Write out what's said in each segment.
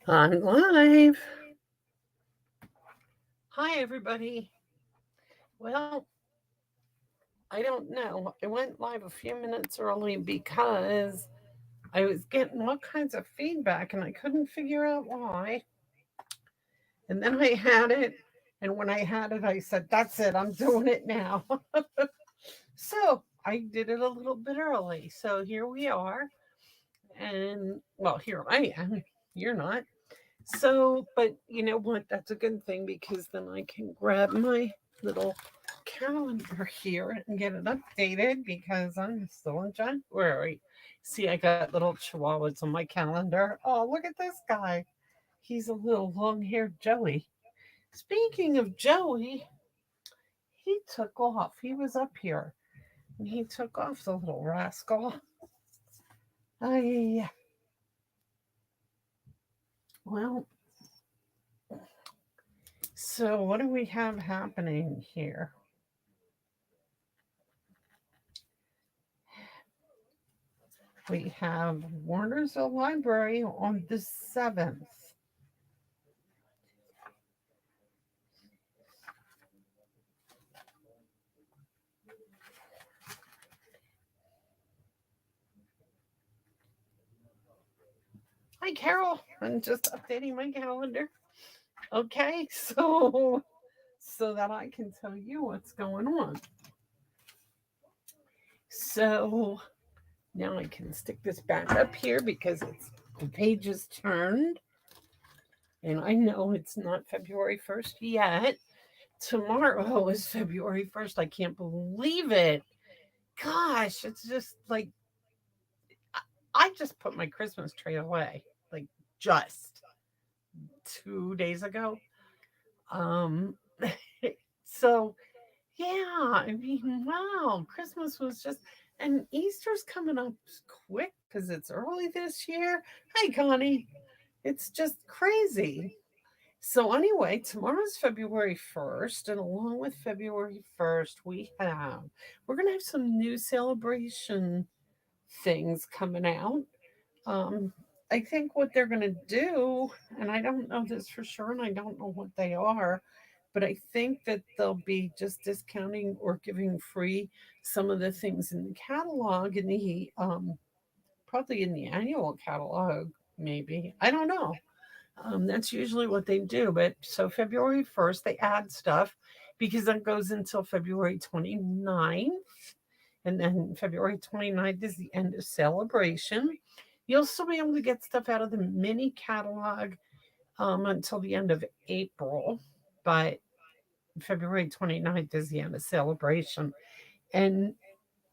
I'm live. Hi, everybody. Well, I don't know. I went live a few minutes early because I was getting all kinds of feedback and I couldn't figure out why. And then I had it. And when I had it, I said, that's it. I'm doing it now. So I did it a little bit early. So here we are. And well, here I am. You're not. So, but you know what? That's a good thing because then I can grab my little calendar here and get it updated because I'm still in January. See, I got little chihuahuas on my calendar. Oh, look at this guy. He's a little long haired Joey. Speaking of Joey, he took off. He was up here and he took off, the little rascal. I, well, so what do we have happening here? We have Warnersville Library on the 7th. Hi, Carol. I'm just updating my calendar. Okay, so that I can tell you what's going on. So now I can stick this back up here because it's the page is turned, and I know it's not February 1st yet. Tomorrow is February 1st. I can't believe it. Gosh, it's just like I just put my Christmas tree away, like just 2 days ago. Um, so yeah, I mean, wow, Christmas was just, and Easter's coming up quick because it's early this year. Hi, Connie. It's just crazy. So anyway, tomorrow's February 1st, and along with February 1st, we're gonna have some new celebration things coming out. Um, I think what they're going to do, and I don't know this for sure, and I don't know what they are, but I think that they'll be just discounting or giving free some of the things in the catalog, in the probably in the annual catalog, maybe. I don't know. That's usually what they do. But so February 1st, they add stuff because that goes until February 29th. And then February 29th is the end of celebration. You'll still be able to get stuff out of the mini catalog until the end of April, but February 29th is the end of celebration. And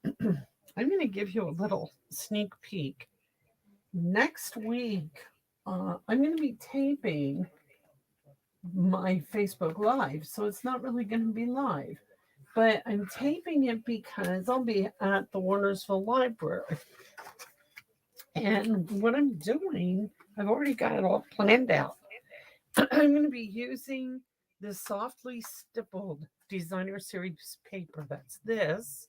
I'm going to give you a little sneak peek. Next week, I'm going to be taping my Facebook Live, so it's not really going to be live. But I'm taping it because I'll be at the Warnersville Library. And what I'm doing, I've already got it all planned out. I'm going to be using this softly stippled designer series paper. That's this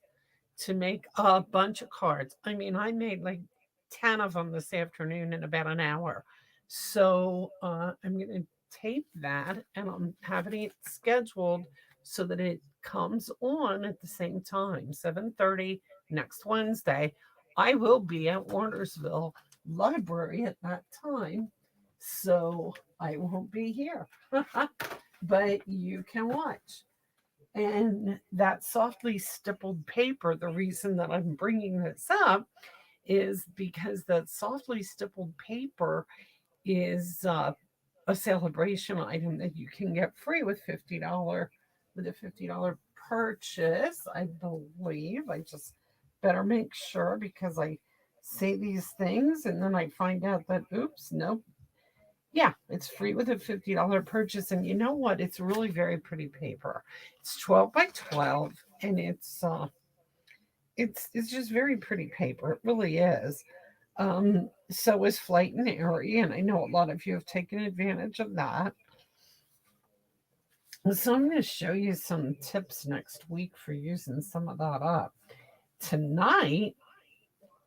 to make a bunch of cards. I mean, I made like 10 of them this afternoon in about an hour. So I'm going to tape that and I'm having it scheduled so that it comes on at the same time, 7:30 next Wednesday. I will be at Warnersville Library at that time. So I won't be here, but you can watch. And that softly stippled paper, the reason that I'm bringing this up is because that softly stippled paper is a celebration item that you can get free with $50 purchase, I believe. I just better make sure because I say these things and then I find out that oops, nope. Yeah, it's free with a $50 purchase. And you know what? It's really very pretty paper. It's 12 by 12 and it's just very pretty paper. It really is. So is Flight and Airy, and I know a lot of you have taken advantage of that. So I'm going to show you some tips next week for using some of that up. Tonight,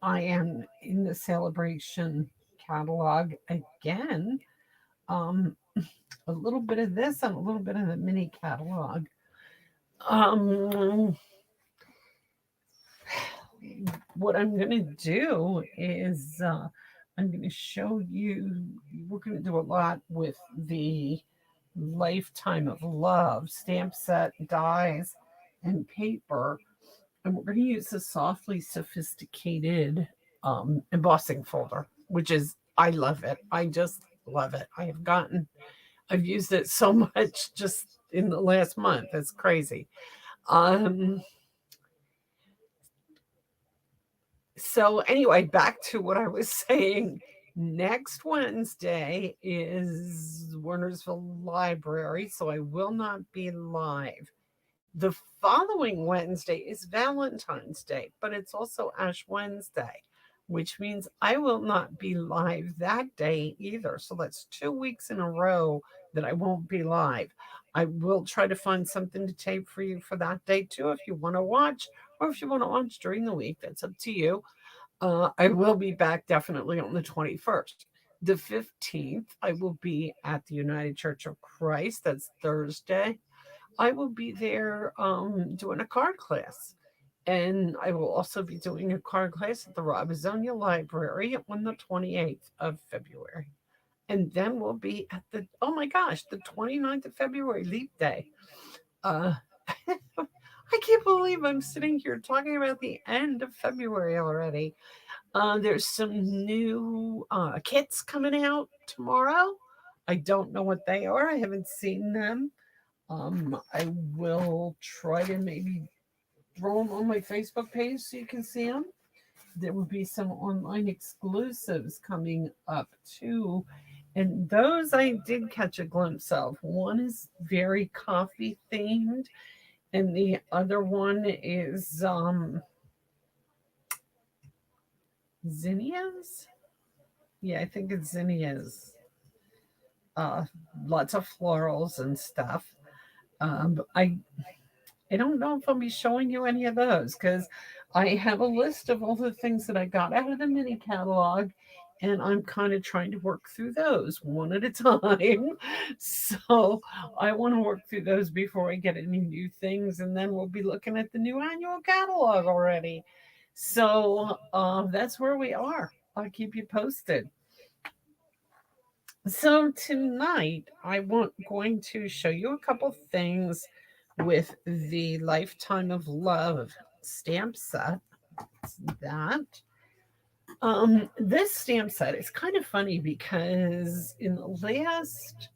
I am in the celebration catalog again. um, a little bit of this and a little bit of the mini catalog. Um, what I'm going to do is I'm going to show you, we're going to do a lot with the Lifetime of Love stamp set, dies, and paper. And we're going to use a softly sophisticated embossing folder, which is, I love it. I just love it. I've used it so much just in the last month. It's crazy. Um, so anyway, back to what I was saying. Next Wednesday is Wernersville Library, so I will not be live. The following Wednesday is Valentine's Day, but it's also Ash Wednesday, which means I will not be live that day either. So that's 2 weeks in a row that I won't be live. I will try to find something to tape for you for that day too, if you want to watch, or if you want to watch during the week, that's up to you. I will be back definitely on the 21st. The 15th, I will be at the United Church of Christ. That's Thursday. I will be there doing a card class. And I will also be doing a card class at the Robizonia Library on the 28th of February. And then we'll be at the, oh my gosh, the 29th of February, Leap Day. Uh, I can't believe I'm sitting here talking about the end of February already. There's some new kits coming out tomorrow. I don't know what they are. I haven't seen them. I will try to maybe throw them on my Facebook page so you can see them. There will be some online exclusives coming up too. And those I did catch a glimpse of. One is very coffee themed, and the other one is zinnias. Yeah, I think it's zinnias. Uh, Lots of florals and stuff. I don't know if I'll be showing you any of those because I have a list of all the things that I got out of the mini catalog, and I'm kind of trying to work through those one at a time. So I want to work through those before I get any new things, and then we'll be looking at the new annual catalog already. So that's where we are. I'll keep you posted. So tonight going to show you a couple things with the Lifetime of Love stamp set. That this stamp set is kind of funny because in the last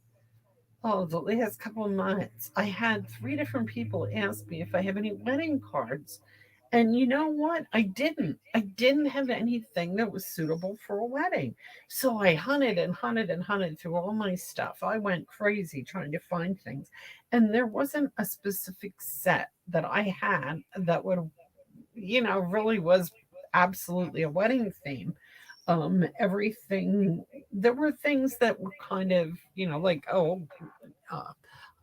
couple of months, I had three different people ask me if I have any wedding cards. And you know what? I didn't. I didn't have anything that was suitable for a wedding. So I hunted and hunted and hunted through all my stuff. I went crazy trying to find things. And there wasn't a specific set that I had that would, really was absolutely a wedding theme. Everything, there were things that were kind of, like, oh, uh,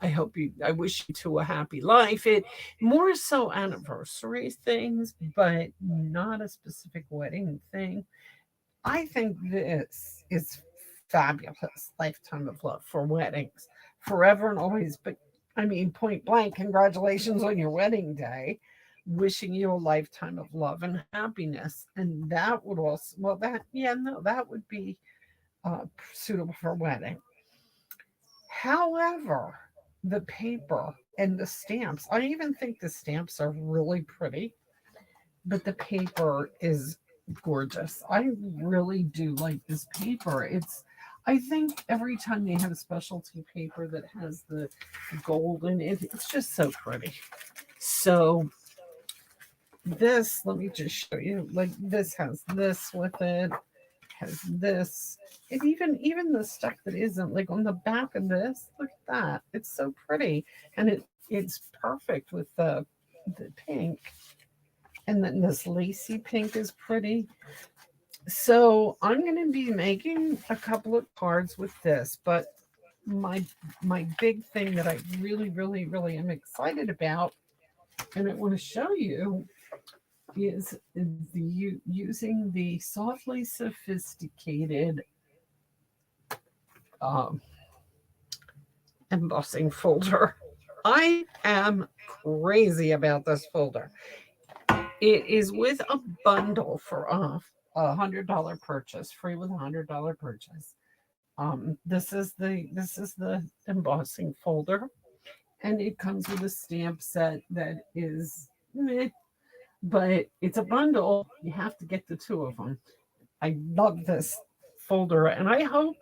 I wish you two a happy life. It more so anniversary things, but not a specific wedding thing. I think this is fabulous. Lifetime of Love for weddings, forever and always. But I mean, point blank, congratulations on your wedding day. Wishing you a lifetime of love and happiness. And that would also, well, yeah, no, that would be suitable for a wedding. However, the paper and the stamps, I even think the stamps are really pretty, but the paper is gorgeous. I really do like this paper. I think every time they have a specialty paper that has the gold in it, it's just so pretty. So this, let me just show you. Like this has this with it, has this. And even the stuff that isn't, like on the back of this, look at that. It's so pretty. And it's perfect with the pink. And then this lacy pink is pretty. So I'm going to be making a couple of cards with this, but my my big thing that I really, really, really am excited about, and I want to show you, is using the softly sophisticated embossing folder. I am crazy about this folder. It is with a bundle for $100 purchase, free with $100 purchase. This is the embossing folder, and it comes with a stamp set that is meh, but it's a bundle. You have to get the two of them. I love this folder, and I hope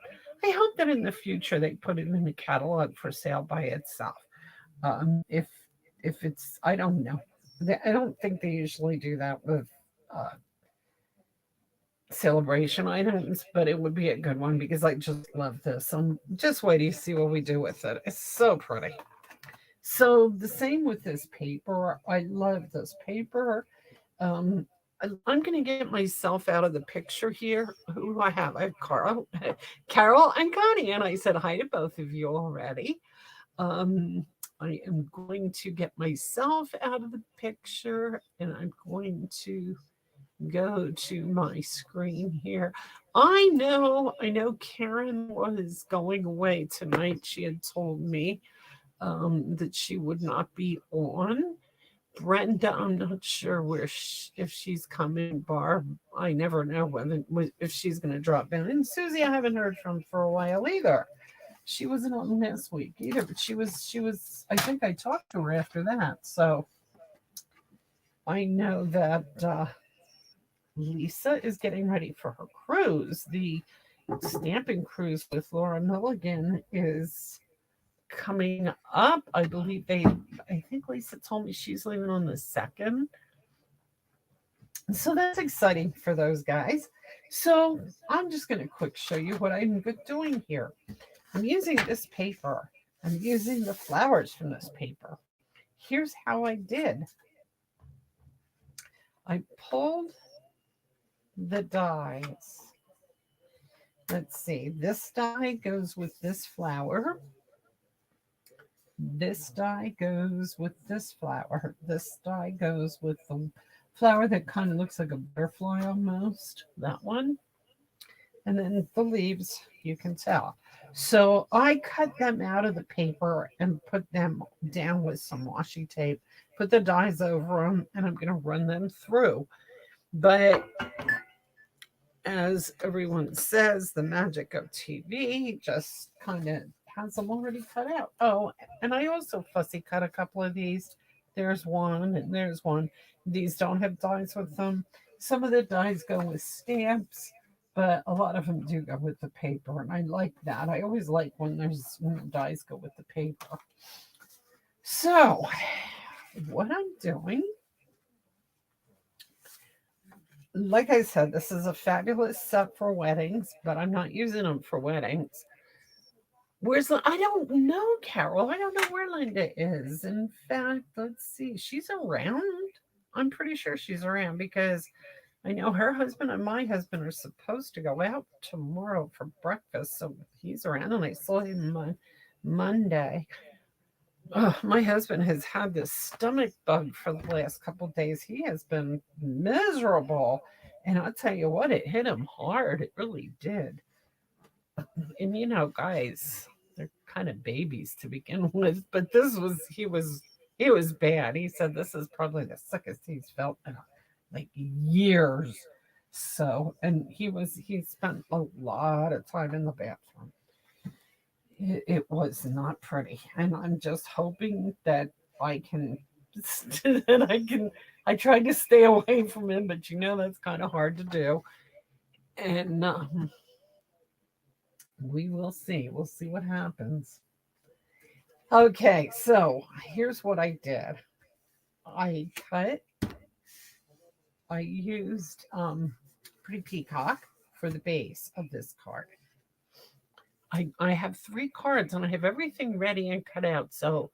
that in the future they put it in the catalog for sale by itself. If it's, I don't know. I don't think they usually do that with uh, celebration items, but it would be a good one because I just love this. Just wait to see what we do with it. It's so pretty. So the same with this paper. I love this paper. Um, I'm going to get myself out of the picture here. Who do I have? I have Carl, Carol, and Connie, and I said hi to both of you already. Um, I am going to get myself out of the picture, and I'm going to go to my screen here. I know Karen was going away tonight. She had told me that she would not be on. Brenda, I'm not sure if she's coming. Barb, I never know if she's going to drop in. And Susie, I haven't heard from for a while either. She wasn't on last week either, but she was. I think I talked to her after that, so I know that Lisa is getting ready for her cruise. The stamping cruise with Laura Milligan is coming up. I think Lisa told me she's leaving on the 2nd. So that's exciting for those guys. So I'm just going to quick show you what I'm doing here. I'm using this paper. I'm using the flowers from this paper. Here's how I did. I pulled the dies. Let's see. This die goes with this flower. This die goes with this flower. This die goes with the flower that kind of looks like a butterfly almost. That one. And then the leaves, you can tell. So I cut them out of the paper and put them down with some washi tape, put the dies over them, and I'm going to run them through. But as everyone says, the magic of TV just kind of has them already cut out. Oh, and I also fussy cut a couple of these. There's one and there's one. These don't have dies with them. Some of the dies go with stamps, but a lot of them do go with the paper, and I like that. I always like when the dies go with the paper. So, what I'm doing, like I said, this is a fabulous set for weddings, but I'm not using them for weddings. I don't know, Carol. I don't know where Linda is. In fact, let's see. She's around. I'm pretty sure she's around because I know her husband and my husband are supposed to go out tomorrow for breakfast. So he's around, and I saw him on Monday. Oh, my husband has had this stomach bug for the last couple of days. He has been miserable. And I'll tell you what, it hit him hard. It really did. And guys, they're kind of babies to begin with, but he was bad. He said this is probably the sickest he's felt in like years. So, and he spent a lot of time in the bathroom. It was not pretty, and I'm just hoping that I can that I tried to stay away from him, but that's kind of hard to do. And we will see. We'll see what happens. Okay, so here's what I did. I cut. I used Pretty Peacock for the base of this card. I have 3 cards and I have everything ready and cut out. So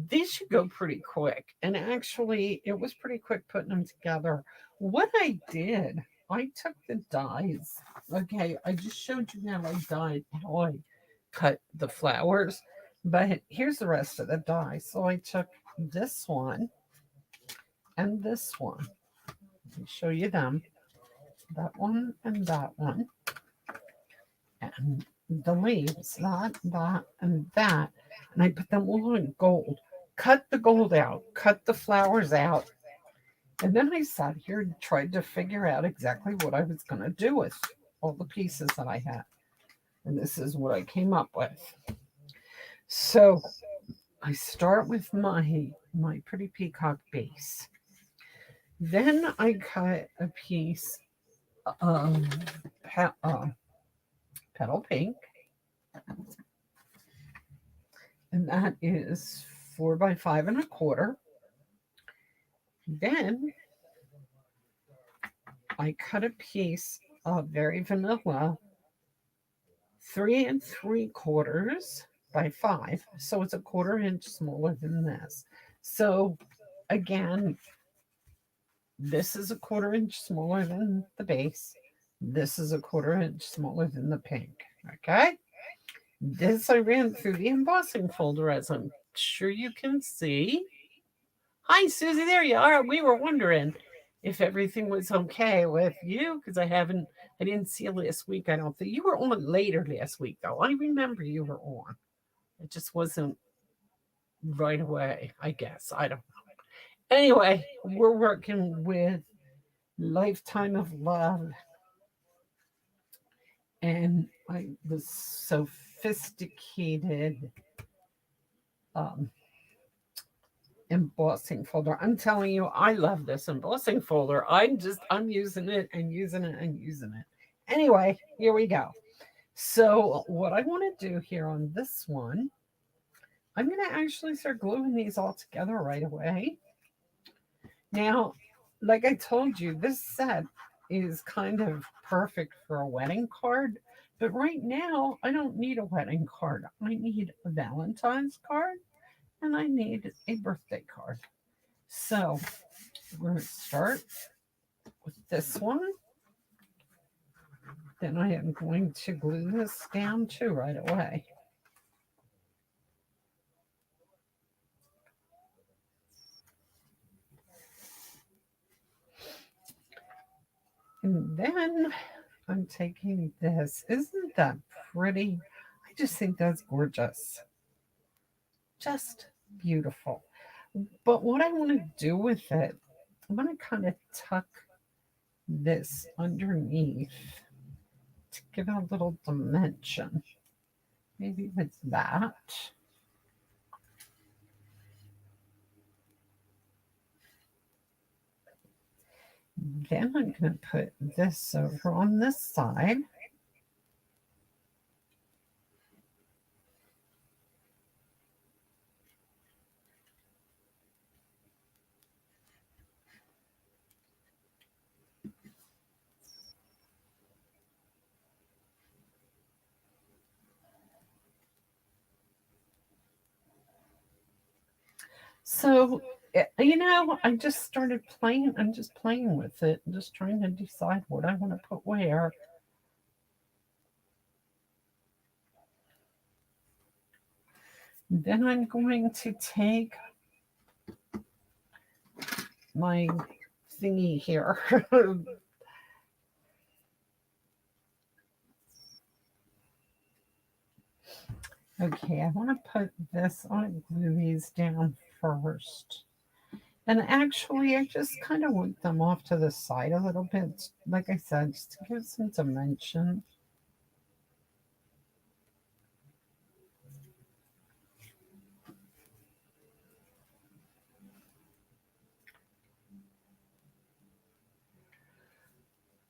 these should go pretty quick. And actually, it was pretty quick putting them together. What I did, I took the dies. Okay, I just showed you how I cut the flowers. But here's the rest of the die. So I took this one and this one. Let me show you them. That one and that one. and the leaves, that, and that. And I put them all in gold. Cut the gold out, cut the flowers out. And then I sat here and tried to figure out exactly what I was going to do with all the pieces that I had. And this is what I came up with. So I start with my pretty peacock base. Then I cut a piece of petal pink, and that is 4 by 5 1/4. Then I cut a piece of very vanilla 3 3/4 by 5, so it's a 1/4 inch smaller than this. So again, this is a 1/4 inch smaller than the base. This is a 1/4 inch smaller than the pink. Okay. This I ran through the embossing folder, as I'm sure you can see. Hi, Susie. There you are. We were wondering if everything was okay with you because I didn't see you last week. I don't think you were on later last week, though. I remember you were on. It just wasn't right away, I guess. I don't know. Anyway, we're working with Lifetime of Love and the sophisticated um, embossing folder. I'm telling you, I love this embossing folder. I'm using it and using it and using it. Anyway, here we go. So what I want to do here on this one, I'm going to actually start gluing these all together right away. Now, like I told you, this set is kind of perfect for a wedding card. But right now, I don't need a wedding card. I need a Valentine's card and I need a birthday card. So we're going to start with this one. Then I am going to glue this down too right away. And then I'm taking this. Isn't that pretty? I just think that's gorgeous. Just beautiful. But what I want to do with it, I'm going to kind of tuck this underneath to give it a little dimension. Maybe with that. Then I'm going to put this over on this side. So, I just started playing. I'm just playing with it, just trying to decide what I want to put where. Then I'm going to take my thingy here. Okay, I want to put this on, glue these down first. And actually, I just kind of want them off to the side a little bit. Like I said, just to give some dimension.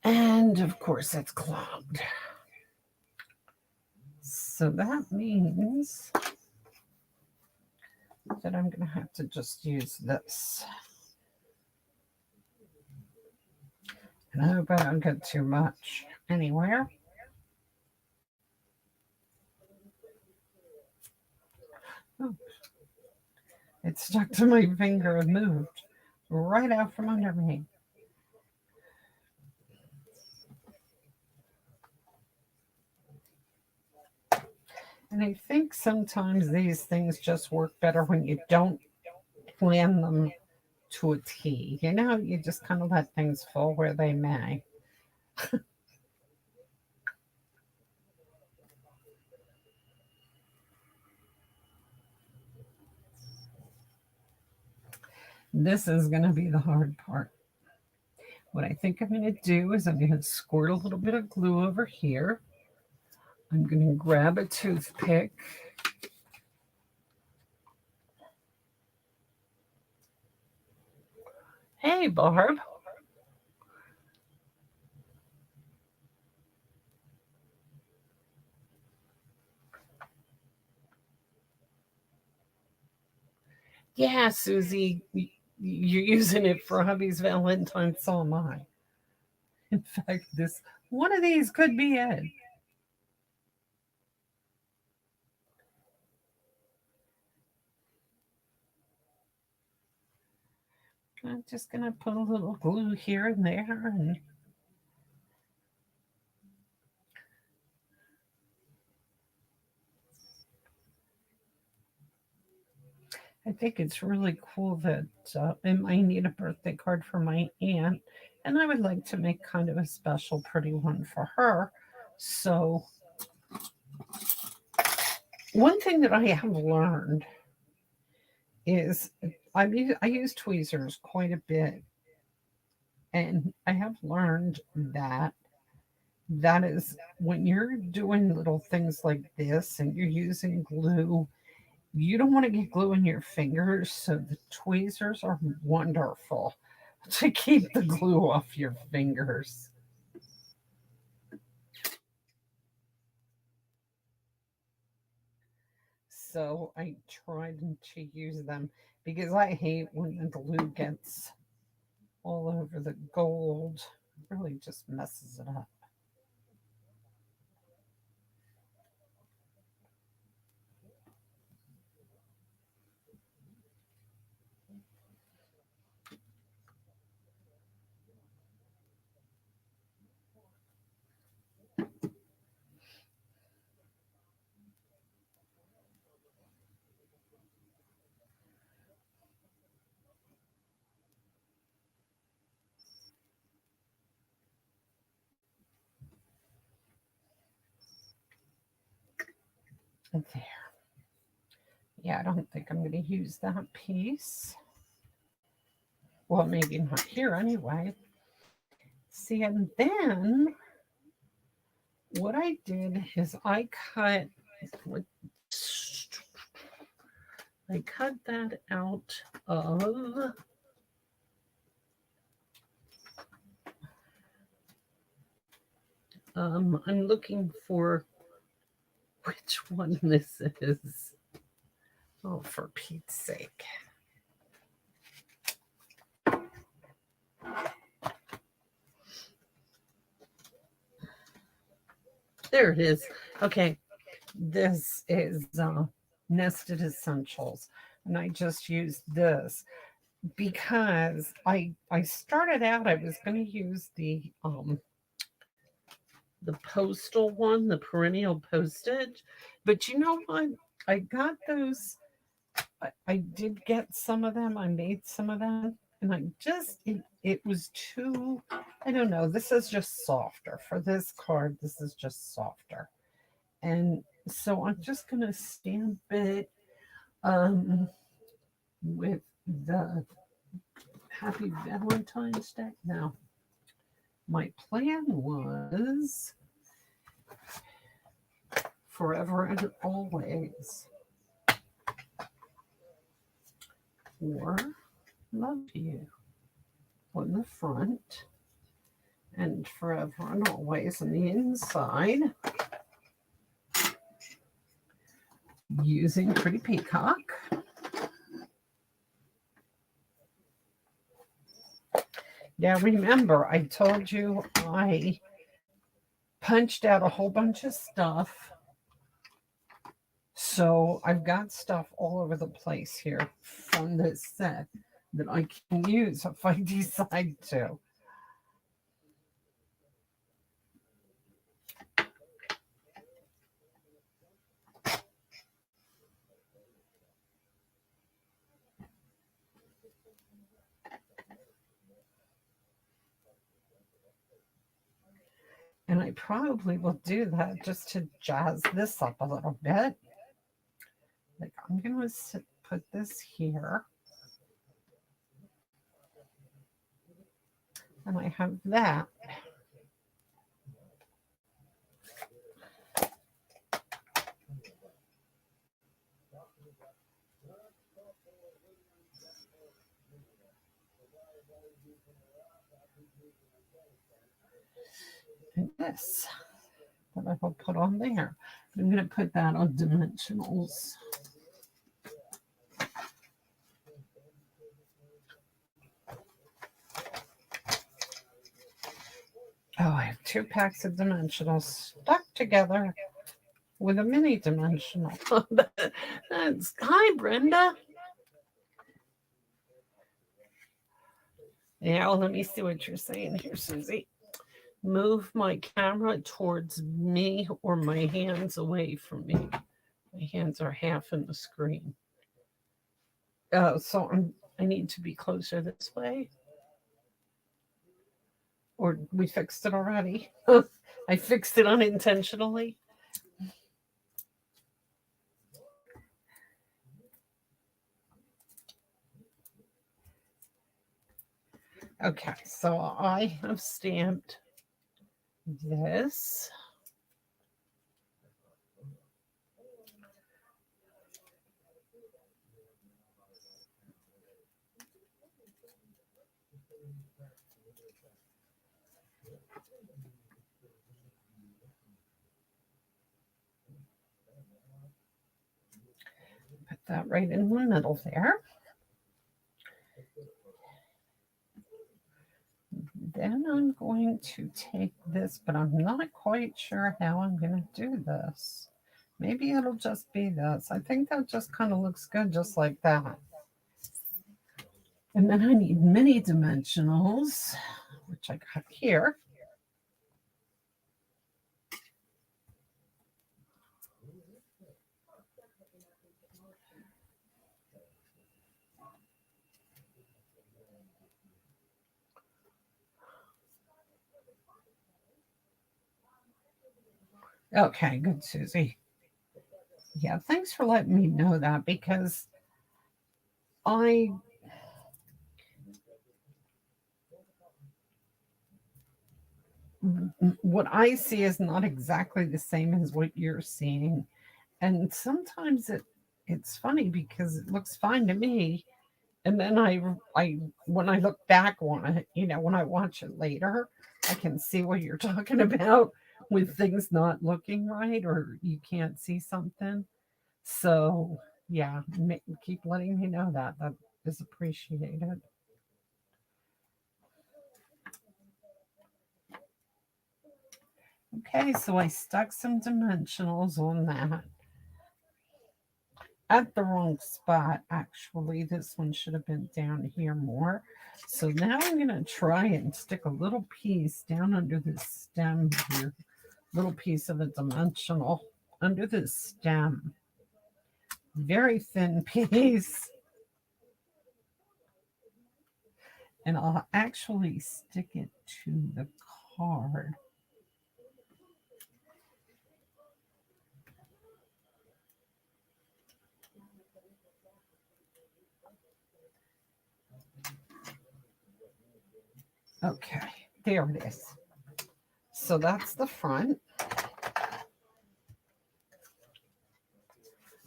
And of course, it's clogged. So that means that I'm going to have to just use this. And I hope I don't get too much anywhere. Oh, it stuck to my finger and moved right out from under me. And I think sometimes these things just work better when you don't plan them to a T. You just kind of let things fall where they may. This is going to be the hard part. What I think I'm going to do is I'm going to squirt a little bit of glue over here. I'm going to grab a toothpick. Hey, Barb. Yeah, Susie, you're using it for hubby's Valentine, so am I. In fact, this one of these could be it. I'm just gonna put a little glue here and there, and I think it's really cool that I might need a birthday card for my aunt, and I would like to make kind of a special, pretty one for her. So, one thing that I have learned is I use tweezers quite a bit, and I have learned that that is when you're doing little things like this and you're using glue, you don't want to get glue in your fingers, so the tweezers are wonderful to keep the glue off your fingers. So I tried to use them because I hate when the glue gets all over the gold. It really just messes it up. There. Yeah, I don't think I'm going to use that piece. Well, maybe not here anyway. See, and then what I did is I cut that out of I'm looking for which one this is. Oh, for Pete's sake. There it is. Okay, this is Nested Essentials, and I just used this because I started out I was going to use the postal one, the perennial postage, but you know what? I got those. I did get some of them. I made some of them, and it was too. I don't know. This is just softer for this card. This is just softer, and so I'm just gonna stamp it with the Happy Valentine's Day. Now, my plan was forever and always, or love you on the front, and forever and always on the inside, using Pretty Peacock. Now remember, I told you I punched out a whole bunch of stuff. So I've got stuff all over the place here from this set that I can use if I decide to. And I probably will do that just to jazz this up a little bit. Like I'm going to put this here. And I have that. And this that I will put on there. I'm going to put that on dimensionals. Oh, I have 2 packs of dimensionals stuck together with a mini dimensional. That's hi, Brenda. Yeah, well, let me see what you're saying here, Susie. Move my camera towards me or my hands away from me. My hands are half in the screen. So I need to be closer this way. Or we fixed it already. I fixed it unintentionally. Okay, so I have stamped this. Put that right in the middle there. Then I'm going to take this, but I'm not quite sure how I'm going to do this. Maybe it'll just be this. I think that just kind of looks good just like that. And then I need mini dimensionals, which I got here. Okay, good, Susie. Yeah, thanks for letting me know that because I what I see is not exactly the same as what you're seeing. And sometimes it's funny because it looks fine to me. And then I when I look back on it, when I watch it later, I can see what you're talking about with things not looking right or you can't see something. So, yeah, keep letting me know that. That is appreciated. Okay, so I stuck some dimensionals on that at the wrong spot. Actually, this one should have been down here more. So now I'm going to try and stick a little piece down under this stem here, little piece of a dimensional under this stem. Very thin piece. And I'll actually stick it to the card. Okay, there it is. So that's the front.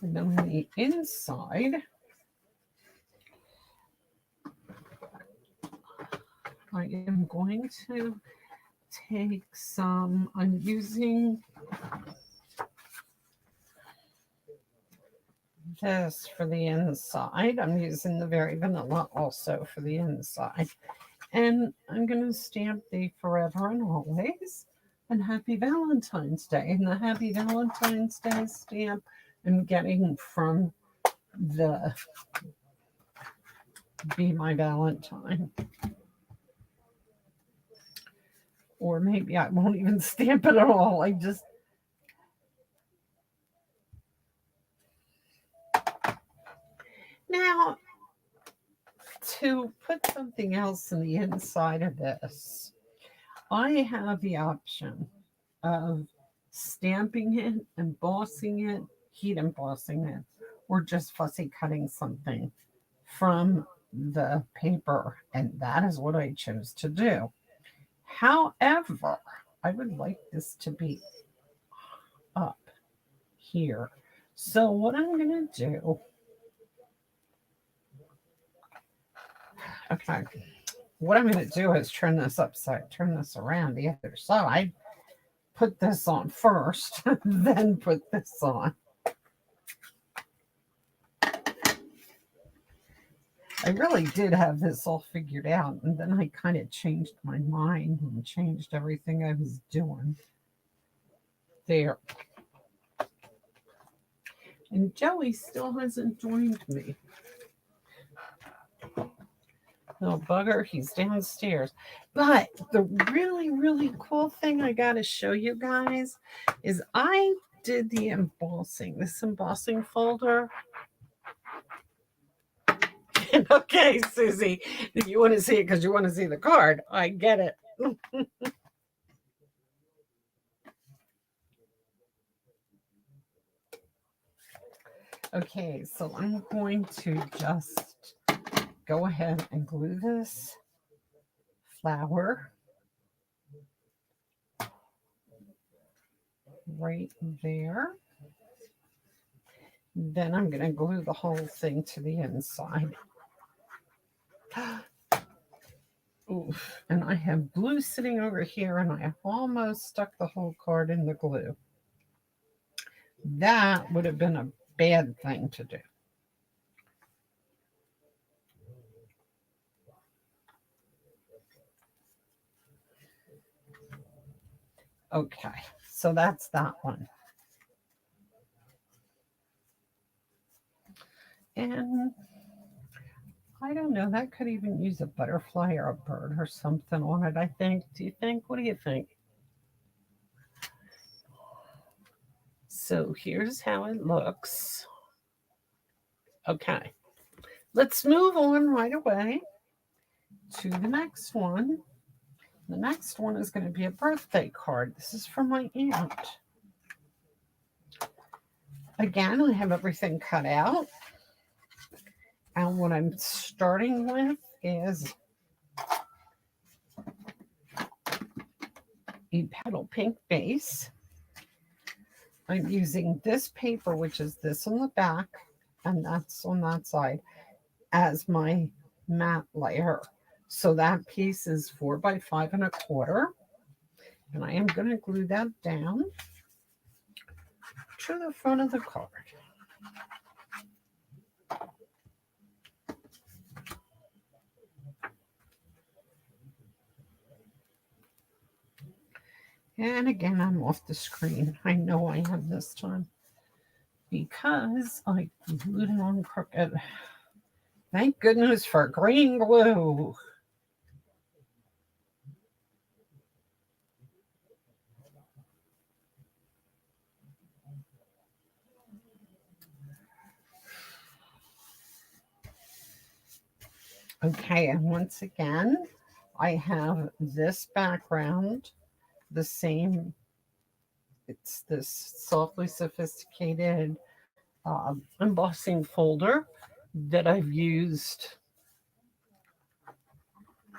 And then on the inside, I am going to take some, I'm using this for the inside. I'm using the Very Vanilla also for the inside. And I'm going to stamp the Forever and Always and Happy Valentine's Day. And the Happy Valentine's Day stamp I'm getting from the Be My Valentine. Or maybe I won't even stamp it at all. I just now to put something else in the inside of this, I have the option of stamping it, embossing it, heat embossing it, or just fussy cutting something from the paper. And that is what I chose to do. However, I would like this to be up here. So what I'm going to do, okay, what I'm going to do is turn this around the other side, put this on first, then put this on. I really did have this all figured out, and then I kind of changed my mind and changed everything I was doing. There. And Joey still hasn't joined me. No bugger, he's downstairs. But the really, really cool thing I got to show you guys is I did the embossing, this embossing folder. Okay, Susie, if you want to see it because you want to see the card, I get it. Okay, so I'm going to just go ahead and glue this flower right there. Then I'm going to glue the whole thing to the inside. Oof. And I have glue sitting over here, and I almost stuck the whole card in the glue. That would have been a bad thing to do. Okay, so that's that one. And I don't know, that could even use a butterfly or a bird or something on it, I think. Do you think? What do you think? So here's how it looks. Okay, let's move on right away to the next one. The next one is going to be a birthday card. This is from my aunt. Again, I have everything cut out. And what I'm starting with is a petal pink base. I'm using this paper, which is this on the back, and that's on that side, as my matte layer. So that piece is 4 by 5 1/4. And I am going to glue that down to the front of the card. And again, I'm off the screen. I know I am this time because I glued it on crooked. Thank goodness for green glue. Okay, and once again, I have this background, the same, it's this softly sophisticated embossing folder that I've used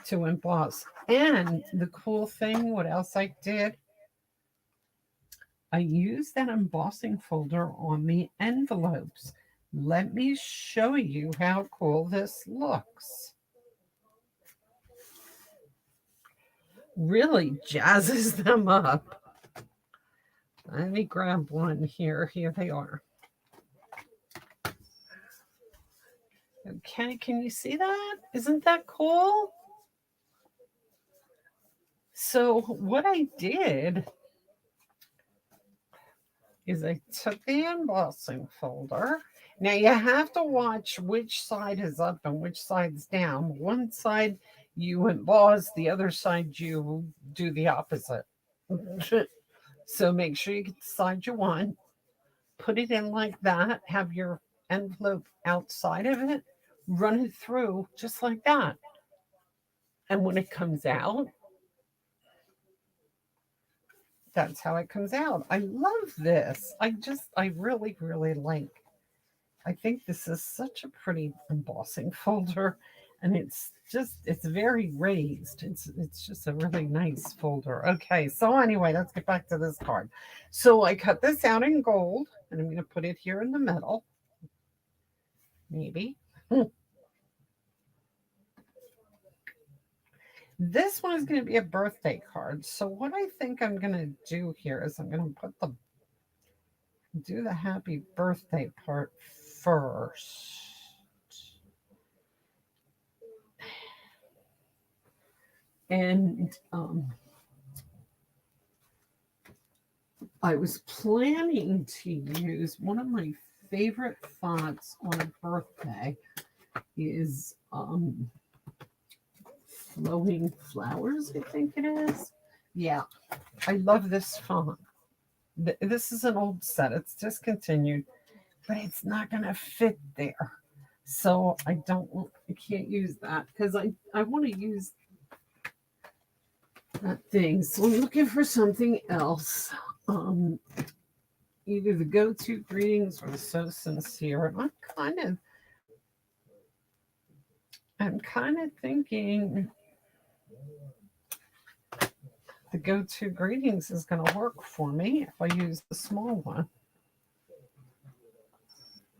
to emboss. And the cool thing, what else I did? I used that embossing folder on the envelopes. Let me show you how cool this looks. Really jazzes them up. Let me grab one here. Here they are. Okay, can you see that? Isn't that cool? So what I did is I took the embossing folder. Now you have to watch which side is up and which side's down. One side you emboss, the other side you do the opposite. So make sure you get the side you want. Put it in like that. Have your envelope outside of it. Run it through just like that. And when it comes out, that's how it comes out. I love this. I really, really like. I think this is such a pretty embossing folder. And it's very raised. It's just a really nice folder. Okay, so anyway, let's get back to this card. So I cut this out in gold, and I'm going to put it here in the middle. Maybe. This one is going to be a birthday card. So what I think I'm going to do here is I'm going to do the happy birthday part first. And I was planning to use one of my favorite fonts on a birthday is Flowing Flowers, I think it is. Yeah, I love this font. This is an old set. It's discontinued, but it's not going to fit there. So I can't use that because I want to use that thing. So I'm looking for something else. Either the go-to greetings or the so sincere. And I'm kind of thinking the go-to greetings is going to work for me if I use the small one.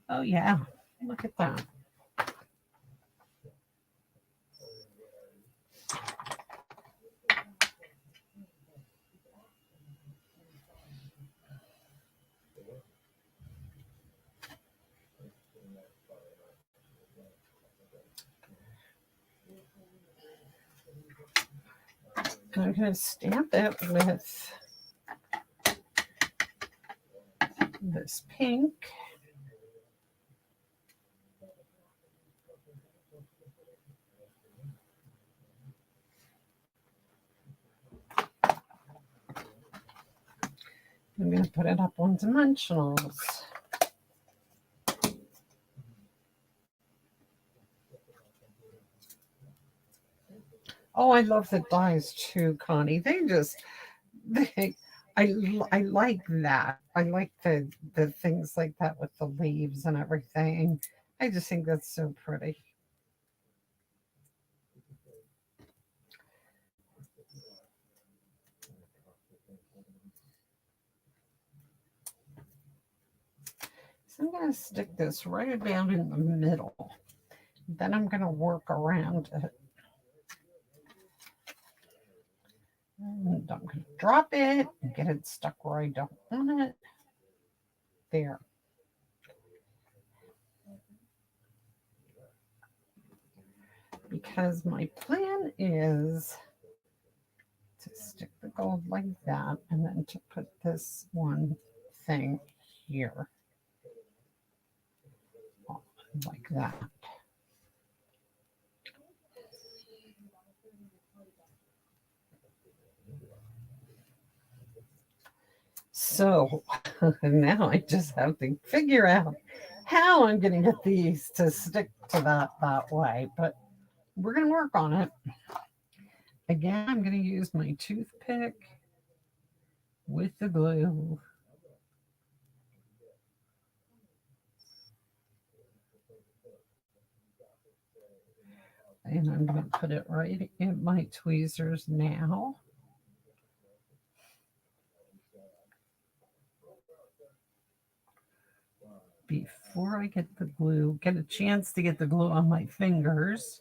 Oh yeah, look at that. And I'm going to stamp it with this pink. I'm going to put it up on dimensionals. Oh, I love the dies too, Connie. I like that. I like the things like that with the leaves and everything. I just think that's so pretty. So I'm going to stick this right about in the middle. Then I'm going to work around it. And I'm going to drop it and get it stuck where I don't want it. There. Because my plan is to stick the gold like that and then to put this one thing here. Like that. So now I just have to figure out how I'm going to get these to stick to that way, but we're going to work on it. Again, I'm going to use my toothpick with the glue. And I'm going to put it right in my tweezers now. Before I get a chance to get the glue on my fingers.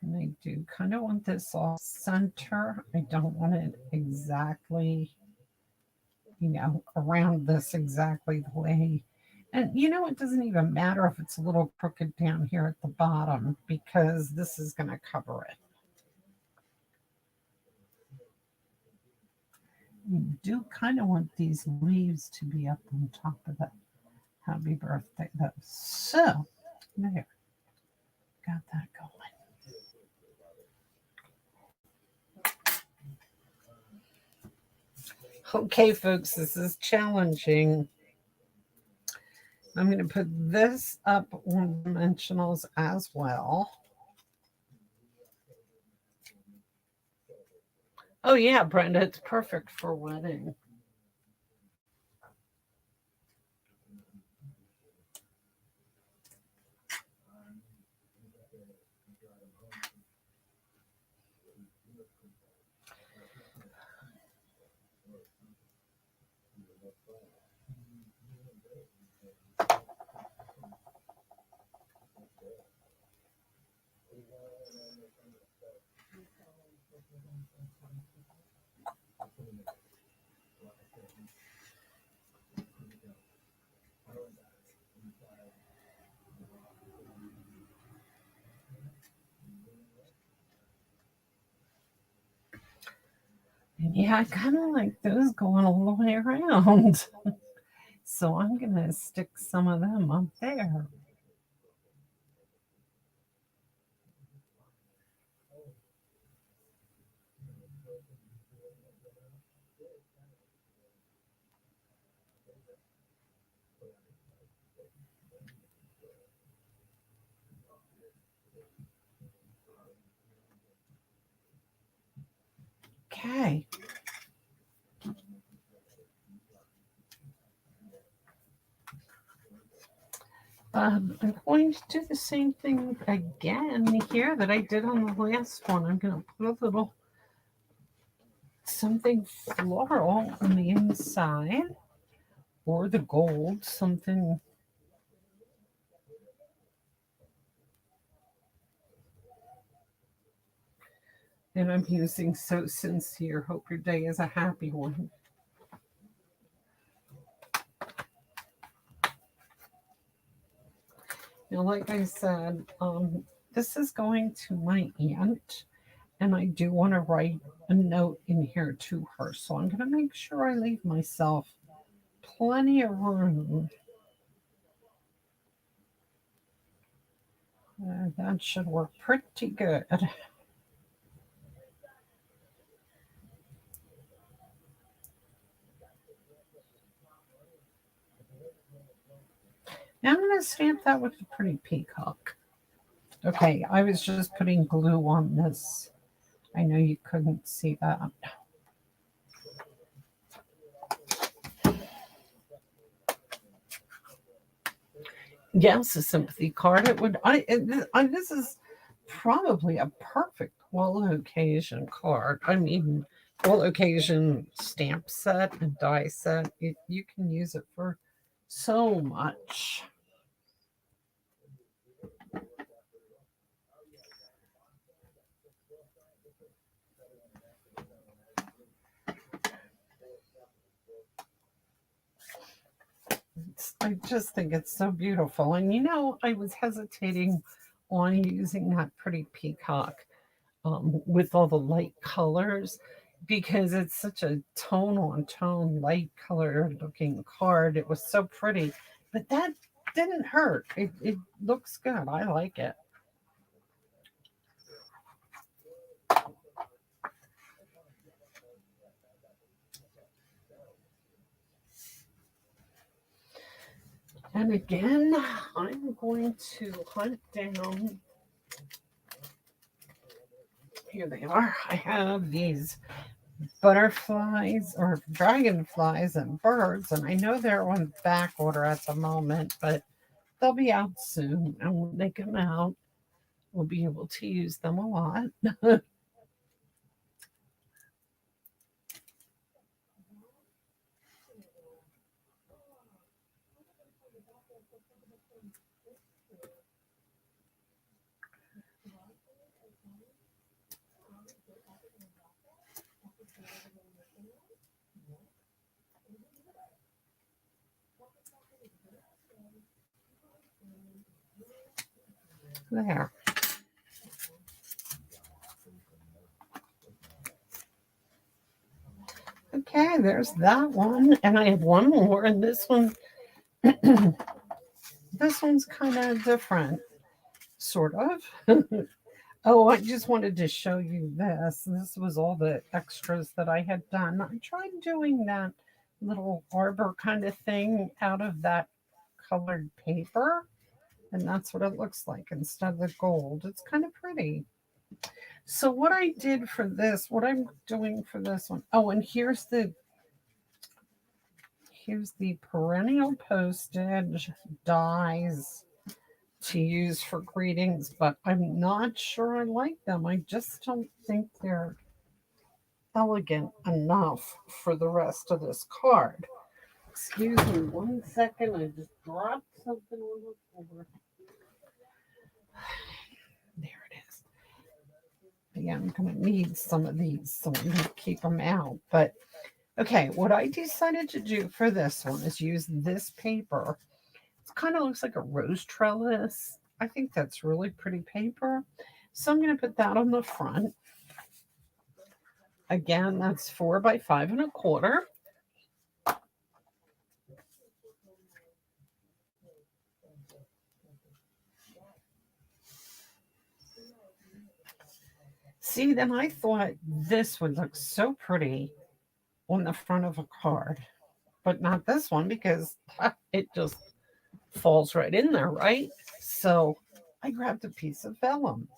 And I do kind of want this off center. I don't want it exactly, around this exactly the way. And it doesn't even matter if it's a little crooked down here at the bottom because this is going to cover it. You do kind of want these leaves to be up on top of that happy birthday. So, there. Got that going. Okay, folks, this is challenging. I'm going to put this up on dimensionals as well. Oh yeah, Brenda, it's perfect for wedding. And yeah, I kind of like those going all the way around. So I'm going to stick some of them up there. Okay. I'm going to do the same thing again here that I did on the last one. I'm going to put a little something floral on the inside or the gold, something. And I'm using So Sincere. Hope your day is a happy one. Now, like I said, this is going to my aunt, and I do want to write a note in here to her. So I'm going to make sure I leave myself plenty of room. That should work pretty good. Now I'm going to stamp that with a pretty peacock. Okay, I was just putting glue on this. I know you couldn't see that. Yes, a sympathy card. It would. This is probably a perfect all occasion card. I mean, all occasion stamp set and die set. You can use it for so much. I just think it's so beautiful. And I was hesitating on using that pretty peacock with all the light colors because it's such a tone on tone, light color looking card. It was so pretty, but that didn't hurt. It looks good. I like it. And again, I'm going to hunt down. Here they are. I have these butterflies or dragonflies and birds, and I know they're on back order at the moment, but they'll be out soon. And when they come out, we'll be able to use them a lot. There. Okay, there's that one. And I have one more, and this one, this one's kind of different, sort of. Oh, I just wanted to show you this. This was all the extras that I had done. I tried doing that little arbor kind of thing out of that colored paper, and that's what it looks like instead of the gold. It's kind of pretty. So what I did for this, what I'm doing for this one, oh, and here's the perennial postage dies to use for greetings, but I'm not sure I like them. I just don't think they're elegant enough for the rest of this card. Excuse me 1 second. I just dropped something on the floor. There it is. Yeah, I'm going to need some of these, so I'm going to keep them out. But okay, what I decided to do for this one is use this paper. It kind of looks like a rose trellis. I think that's really pretty paper. So I'm going to put that on the front. Again, that's 4 by 5 1/4. See, then I thought this would look so pretty on the front of a card, but not this one because it just falls right in there, right? So I grabbed a piece of vellum,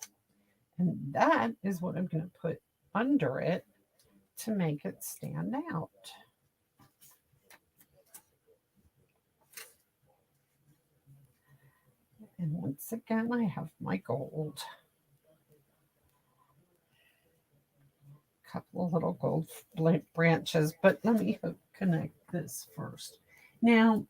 and that is what I'm going to put under it to make it stand out. And once again, I have my gold. A couple of little gold branches, but let me connect this first. Now,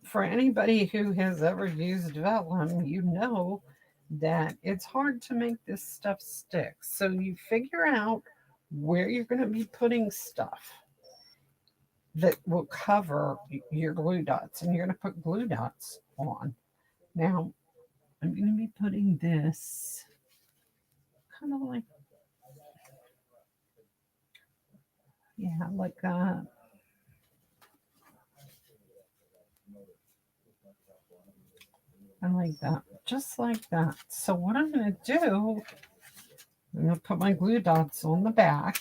for anybody who has ever used vellum, you know that it's hard to make this stuff stick. So you figure out where you're going to be putting stuff that will cover your glue dots, and you're going to put glue dots on. Now, I'm going to be putting this kind of like, yeah, like that. And like that, just like that. So what I'm going to do, I'm going to put my glue dots on the back.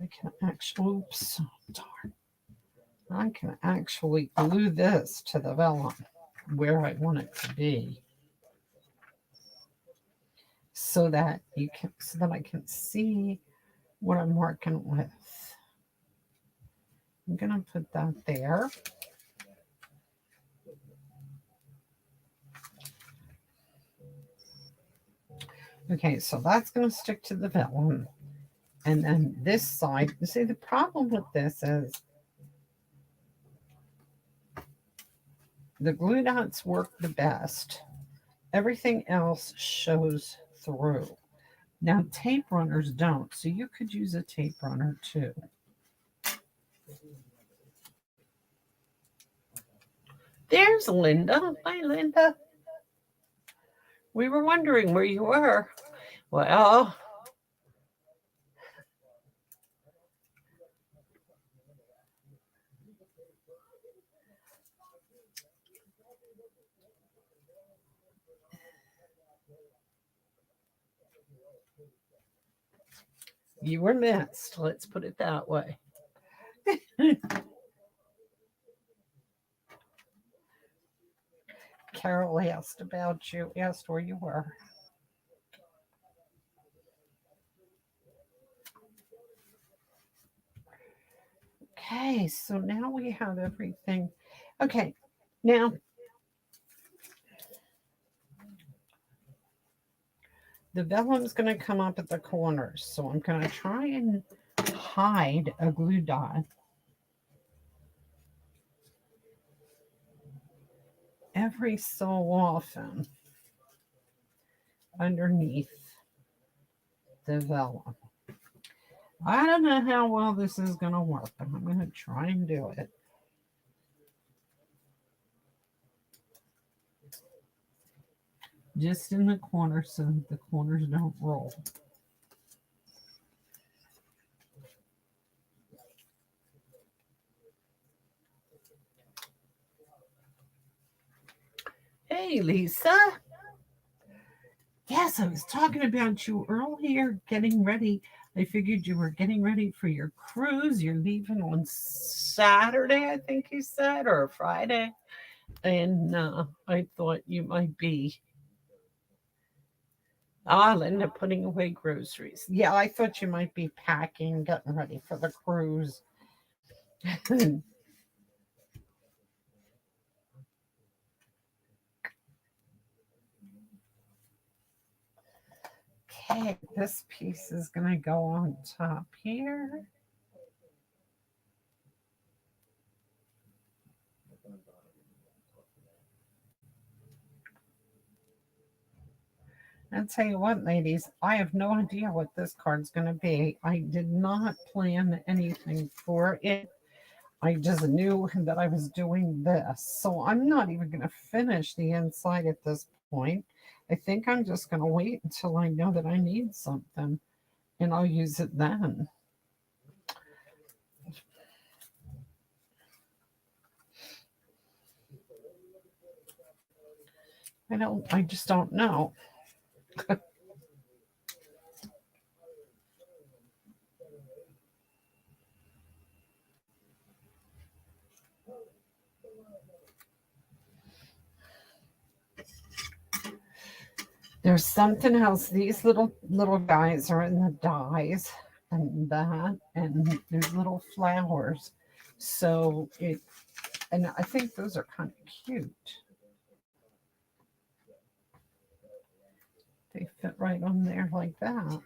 I can actually, oops, darn. I can actually glue this to the vellum where I want it to be, so that I can see what I'm working with. I'm gonna put that there. Okay, so that's gonna stick to the vellum. And then this side, you see the problem with this is the glue dots work the best. Everything else shows through. Now tape runners don't, so you could use a tape runner too. There's Linda. Hi, Linda. We were wondering where you were. Well, you were missed. Let's put it that way. Carol asked about you, asked where you were. Okay, so now we have everything. Okay, now the vellum's going to come up at the corners. So I'm going to try and hide a glue dot every so often underneath the vellum. I don't know how well this is going to work, but I'm going to try and do it. Just in the corner so the corners don't roll. Hey, Lisa. Yes, I was talking about you earlier, getting ready. I figured you were getting ready for your cruise. You're leaving on Saturday, I think you said, or Friday. And I thought you might be. I'll end up putting away groceries. Yeah, I thought you might be packing, getting ready for the cruise. Okay, this piece is going to go on top here. I'll tell you what, ladies, I have no idea what this card's going to be. I did not plan anything for it. I just knew that I was doing this. So I'm not even going to finish the inside at this point. I think I'm just going to wait until I know that I need something and I'll use it then. I just don't know. There's something else. These little guys are in the dies and that, and there's little flowers. So it, and I think those are kind of cute. They fit right on there like that.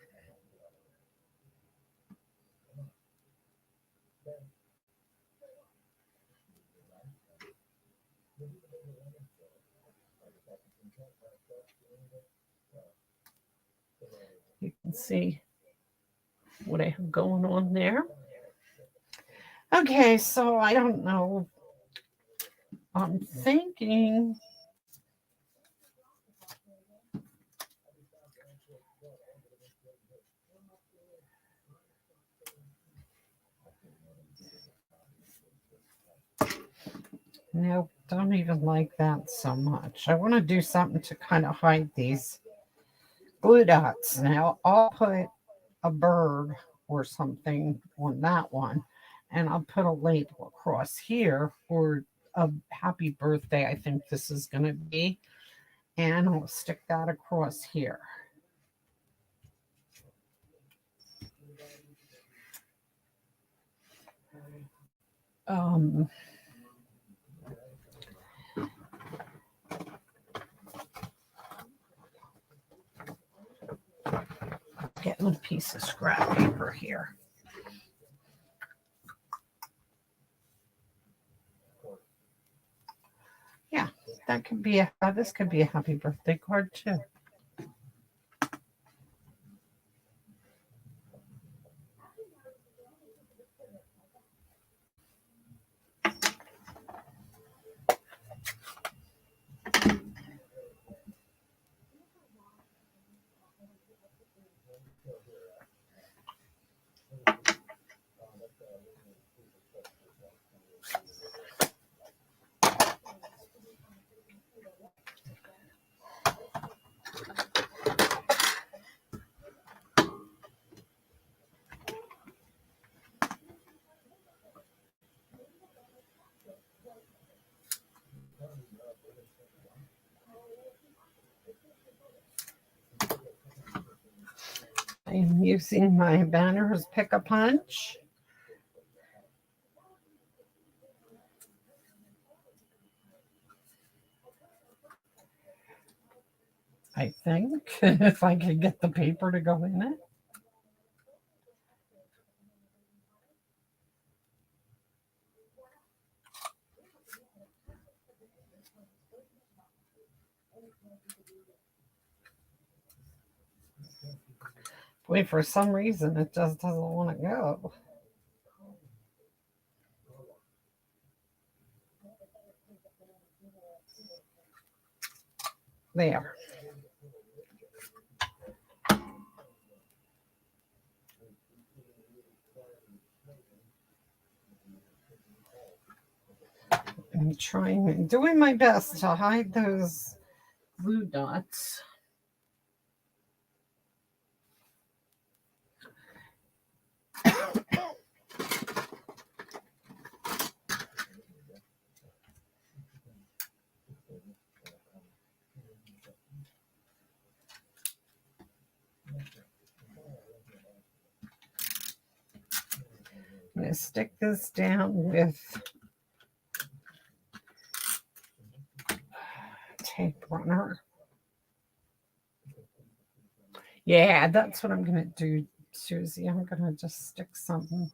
You can see what I have going on there. Okay, so I don't know. I'm thinking no, don't even like that so much. I want to do something to kind of hide these glue dots. Now I'll put a bird or something on that one, and I'll put a label across here for a happy birthday. I think this is going to be, and I'll stick that across here. Um, Getting a piece of scrap paper here. Yeah, that could be this could be a happy birthday card too. I'm using my banners pick a punch. I think if I could get the paper to go in it. Boy, for some reason, it just doesn't want to go. There. I'm doing my best to hide those glue dots. to stick this down with tape runner. Yeah, that's what I'm going to do, Susie. I'm going to just stick something.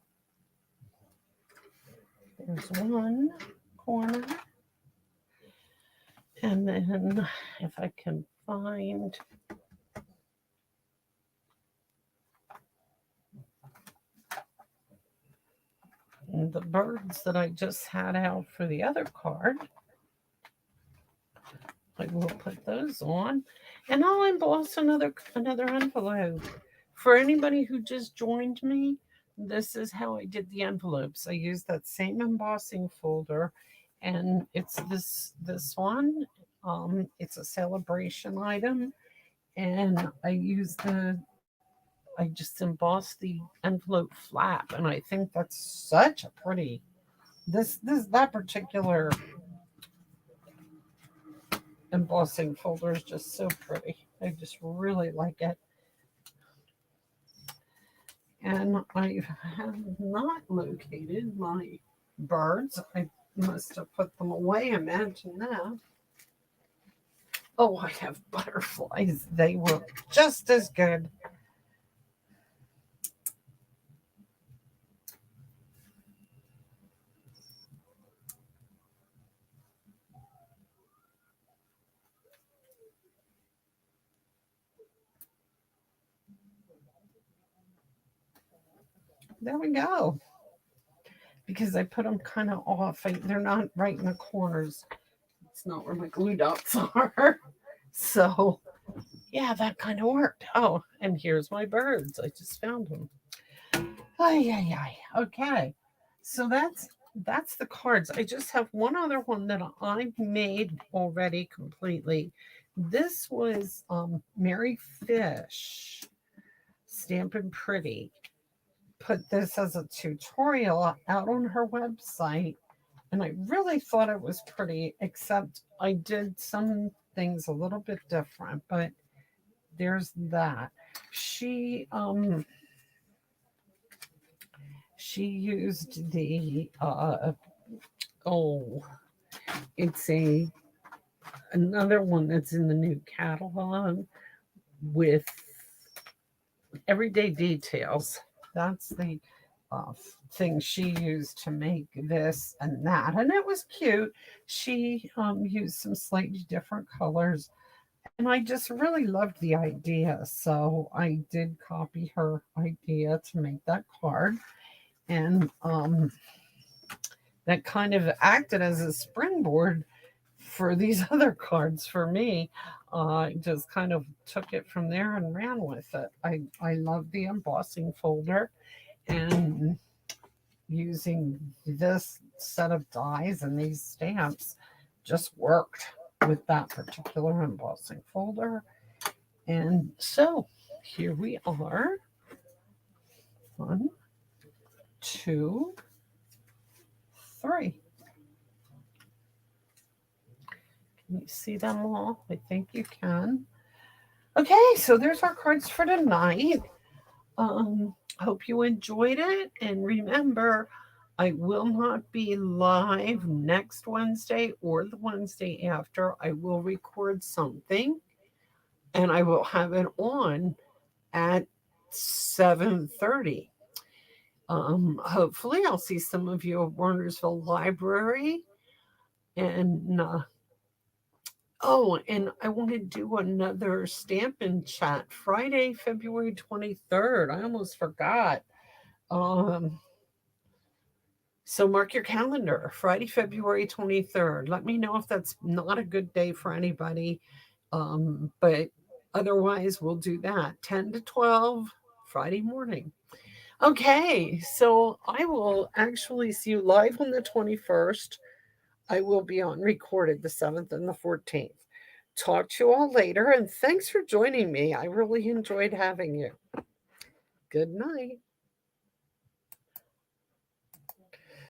There's one corner. And then if I can find the birds that I just had out for the other card, I will put those on, and I'll emboss another envelope. For anybody who just joined me, this is how I did the envelopes. I used that same embossing folder, and it's this one. It's a celebration item, and I just embossed the envelope flap, and I think that's such a pretty that particular embossing folder is just so pretty. I just really like it. And I have not located my birds. I must have put them away. Imagine that. Oh, I have butterflies. They were just as good. There we go. Because I put them kind of off. They're not right in the corners. It's not where my glue dots are. So, yeah, that kind of worked. Oh, and here's my birds. I just found them. Ay, ay, ay. Okay. So that's the cards. I just have one other one that I made already completely. This was Mary Fish, Stampin' Pretty. Put this as a tutorial out on her website, and I really thought it was pretty, except I did some things a little bit different, but there's that. She used the it's another one that's in the new catalog with everyday details. That's the thing she used to make this and that, and it was cute. She used some slightly different colors, and I just really loved the idea. So I did copy her idea to make that card, and that kind of acted as a springboard for these other cards for me. I just kind of took it from there and ran with it. I love the embossing folder, and using this set of dies and these stamps just worked with that particular embossing folder. And so here we are. 1, 2, 3. Can you see them all? I think you can. Okay, so there's our cards for tonight. Hope you enjoyed it. And remember, I will not be live next Wednesday or the Wednesday after. I will record something, and I will have it on at 7:30. Hopefully I'll see some of you at Warnersville Library. And and I want to do another Stampin' Chat Friday, February 23rd. I almost forgot. So mark your calendar, Friday, February 23rd. Let me know if that's not a good day for anybody. But otherwise, we'll do that 10 to 12 Friday morning. Okay, so I will actually see you live on the 21st. I will be on recorded the 7th and the 14th. Talk to you all later, and thanks for joining me. I really enjoyed having you. Good night.